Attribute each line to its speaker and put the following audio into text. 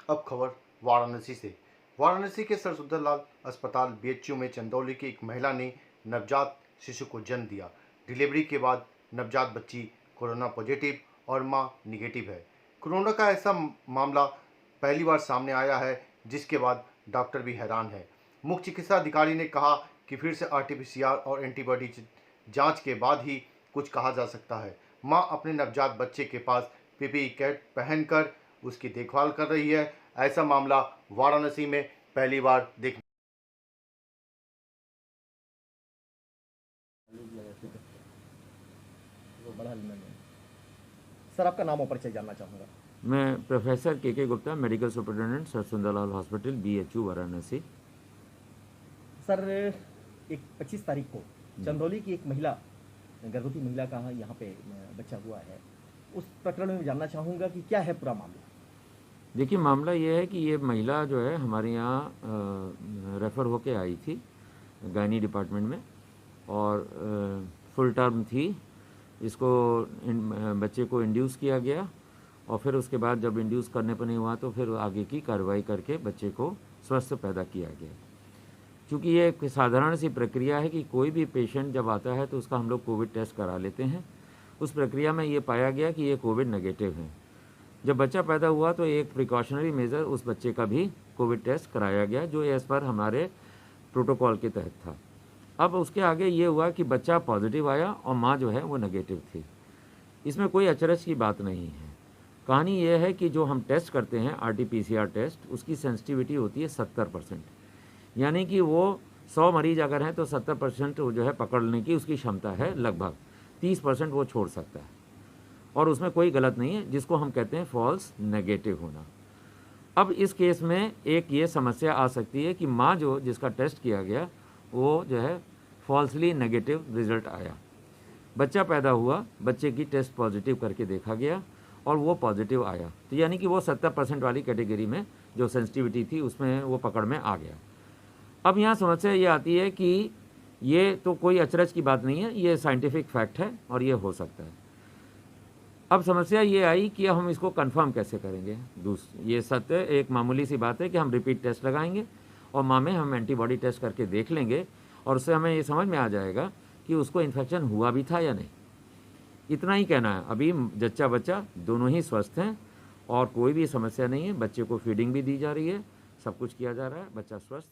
Speaker 1: अब खबर वाराणसी से। वाराणसी के सरसुद्दरलाल अस्पताल बीएचयू में चंदौली की एक महिला ने नवजात शिशु को जन्म दिया। डिलीवरी के बाद नवजात बच्ची कोरोना पॉजिटिव और मां निगेटिव है। कोरोना का ऐसा मामला पहली बार सामने आया है, जिसके बाद डॉक्टर भी हैरान है। मुख्य चिकित्सा अधिकारी ने कहा कि फिर से आरटीपीसीआर और एंटीबॉडी जांच के बाद ही कुछ कहा जा सकता है। मां अपने नवजात बच्चे के पास पीपीई किट पहनकर उसकी देखभाल कर रही है। ऐसा मामला वाराणसी में पहली बार देखने
Speaker 2: सर, आपका नाम और परिचय जानना चाहूँगा।
Speaker 3: मैं प्रोफेसर के Gupta, medical superintendent, सरसुंदरलाल hospital, BHU, Varanasi.
Speaker 2: Sir, एक 25 तारीख को चंदौली की एक महिला, गर्भवती महिला का यहाँ पे बच्चा हुआ है। उस प्रकरण में जानना चाहूँगा कि क्या है पूरा मामला।
Speaker 3: देखिए, मामला ये है कि ये महिला जो है हमारे यहाँ रेफ़र होके आई थी गायनी डिपार्टमेंट में, और फुल टर्म थी। इसको बच्चे को इंड्यूस किया गया, और फिर उसके बाद जब इंड्यूस करने पर नहीं हुआ तो फिर आगे की कार्रवाई करके बच्चे को स्वस्थ पैदा किया गया। क्योंकि ये एक साधारण सी प्रक्रिया है कि कोई भी पेशेंट जब आता है तो उसका हम लोग कोविड टेस्ट करा लेते हैं। उस प्रक्रिया में ये पाया गया कि ये कोविड नेगेटिव है। जब बच्चा पैदा हुआ तो एक प्रिकॉशनरी मेजर उस बच्चे का भी कोविड टेस्ट कराया गया, जो एज़ पर हमारे प्रोटोकॉल के तहत था। अब उसके आगे ये हुआ कि बच्चा पॉजिटिव आया और माँ जो है वो नेगेटिव थी। इसमें कोई अचरज की बात नहीं है। कहानी ये है कि जो हम टेस्ट करते हैं आरटीपीसीआर टेस्ट, उसकी सेंसिटिविटी होती है 70%। यानी कि वो 100 मरीज अगर हैं तो 70% जो है पकड़ने की उसकी क्षमता है। लगभग 30% वो छोड़ सकता है, और उसमें कोई गलत नहीं है, जिसको हम कहते हैं फॉल्स नेगेटिव होना। अब इस केस में एक ये समस्या आ सकती है कि माँ जो जिसका टेस्ट किया गया वो जो है फॉल्सली नेगेटिव रिजल्ट आया। बच्चा पैदा हुआ, बच्चे की टेस्ट पॉजिटिव करके देखा गया और वो पॉजिटिव आया, तो यानी कि वो 70% वाली कैटेगरी में जो सेंसिटिविटी थी उसमें वो पकड़ में आ गया। अब यहाँ समस्या ये आती है कि ये तो कोई अचरज की बात नहीं है, ये साइंटिफिक फैक्ट है और ये हो सकता है। अब समस्या ये आई कि हम इसको कंफर्म कैसे करेंगे। ये सत्य एक मामूली सी बात है कि हम रिपीट टेस्ट लगाएंगे और माँ में हम एंटीबॉडी टेस्ट करके देख लेंगे, और उससे हमें ये समझ में आ जाएगा कि उसको इन्फेक्शन हुआ भी था या नहीं। इतना ही कहना है। अभी जच्चा बच्चा दोनों ही स्वस्थ हैं और कोई भी समस्या नहीं है। बच्चे को फीडिंग भी दी जा रही है, सब कुछ किया जा रहा है, बच्चा स्वस्थ